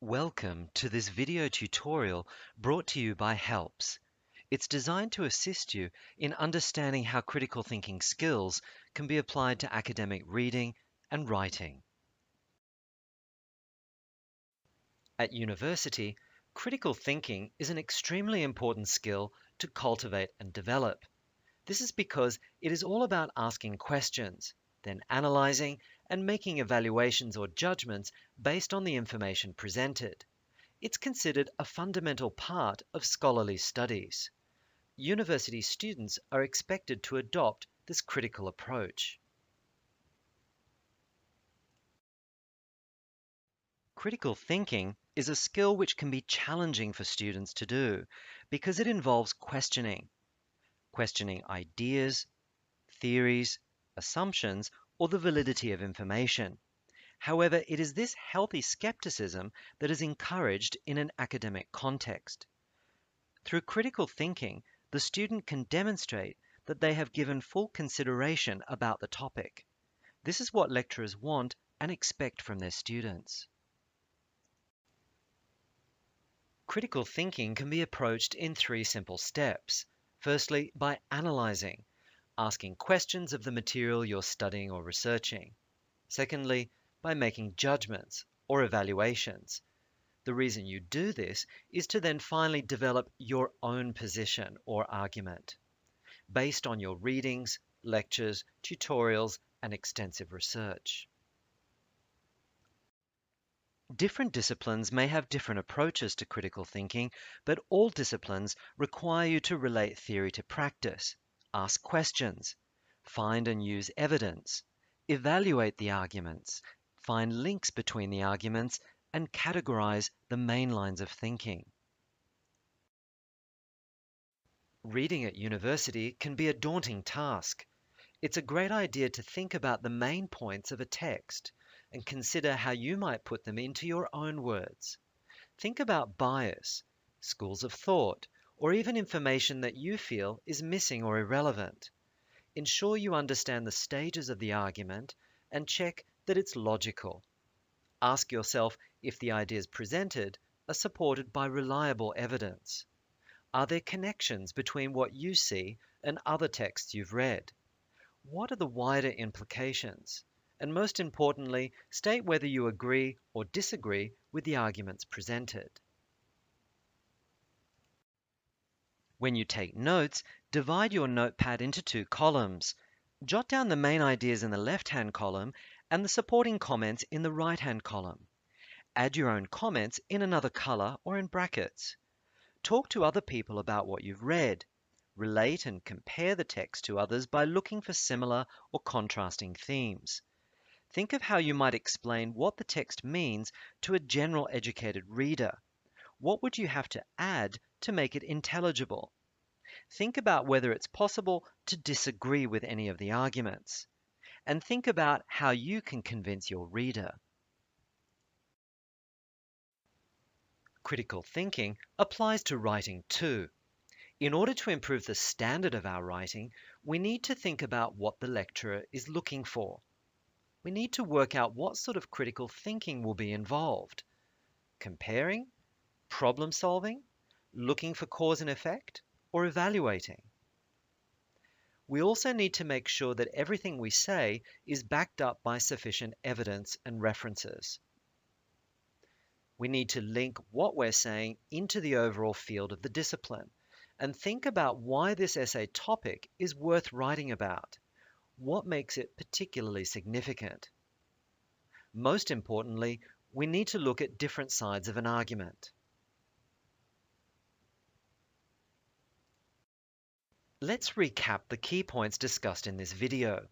Welcome to this video tutorial brought to you by Helps. It's designed to assist you in understanding how critical thinking skills can be applied to academic reading and writing. At university, critical thinking is an extremely important skill to cultivate and develop. This is because it is all about asking questions, then analyzing and making evaluations or judgments based on the information presented. It's considered a fundamental part of scholarly studies. University students are expected to adopt this critical approach. Critical thinking is a skill which can be challenging for students to do because it involves questioning ideas, theories, assumptions, or the validity of information. However, it is this healthy skepticism that is encouraged in an academic context. Through critical thinking, the student can demonstrate that they have given full consideration about the topic. This is what lecturers want and expect from their students. Critical thinking can be approached in 3 simple steps. Firstly, by analyzing, asking questions of the material you're studying or researching. Secondly, by making judgments or evaluations. The reason you do this is to then finally develop your own position or argument based on your readings, lectures, tutorials, and extensive research. Different disciplines may have different approaches to critical thinking, but all disciplines require you to relate theory to practice, ask questions, find and use evidence, evaluate the arguments, find links between the arguments, and categorize the main lines of thinking. Reading at university can be a daunting task. It's a great idea to think about the main points of a text and consider how you might put them into your own words. Think about bias, schools of thought, or even information that you feel is missing or irrelevant. Ensure you understand the stages of the argument and check that it's logical. Ask yourself if the ideas presented are supported by reliable evidence. Are there connections between what you see and other texts you've read? What are the wider implications? And most importantly, state whether you agree or disagree with the arguments presented. When you take notes, divide your notepad into 2 columns. Jot down the main ideas in the left-hand column and the supporting comments in the right-hand column. Add your own comments in another color or in brackets. Talk to other people about what you've read. Relate and compare the text to others by looking for similar or contrasting themes. Think of how you might explain what the text means to a general educated reader. What would you have to add to make it intelligible? Think about whether it's possible to disagree with any of the arguments. And think about how you can convince your reader. Critical thinking applies to writing too. In order to improve the standard of our writing, we need to think about what the lecturer is looking for. We need to work out what sort of critical thinking will be involved. Comparing, problem solving, looking for cause and effect, or evaluating. We also need to make sure that everything we say is backed up by sufficient evidence and references. We need to link what we're saying into the overall field of the discipline and think about why this essay topic is worth writing about. What makes it particularly significant? Most importantly, we need to look at different sides of an argument. Let's recap the key points discussed in this video.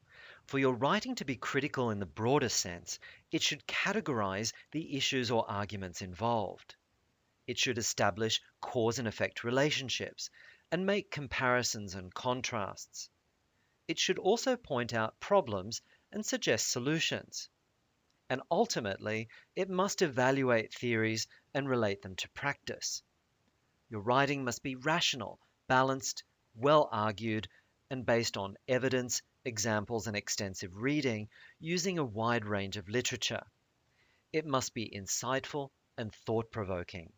For your writing to be critical in the broader sense, it should categorize the issues or arguments involved. It should establish cause and effect relationships and make comparisons and contrasts. It should also point out problems and suggest solutions. And ultimately, it must evaluate theories and relate them to practice. Your writing must be rational, balanced, well argued, and based on evidence, examples, and extensive reading using a wide range of literature. It must be insightful, and thought-provoking.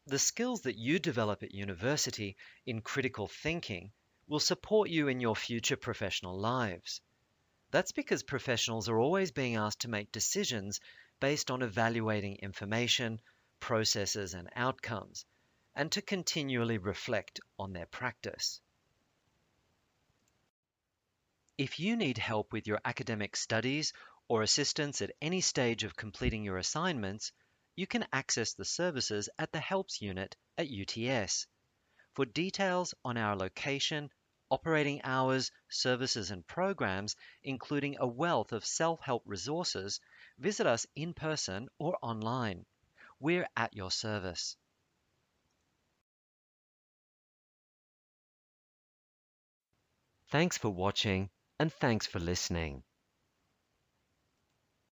The skills that you develop at university in critical thinking will support you in your future professional lives. That's because professionals are always being asked to make decisions based on evaluating information, processes, and outcomes, and to continually reflect on their practice. If you need help with your academic studies or assistance at any stage of completing your assignments, you can access the services at the Helps unit at UTS. For details on our location, operating hours, services, and programs, including a wealth of self-help resources, visit us in person or online. We're at your service. Thanks for watching, and thanks for listening.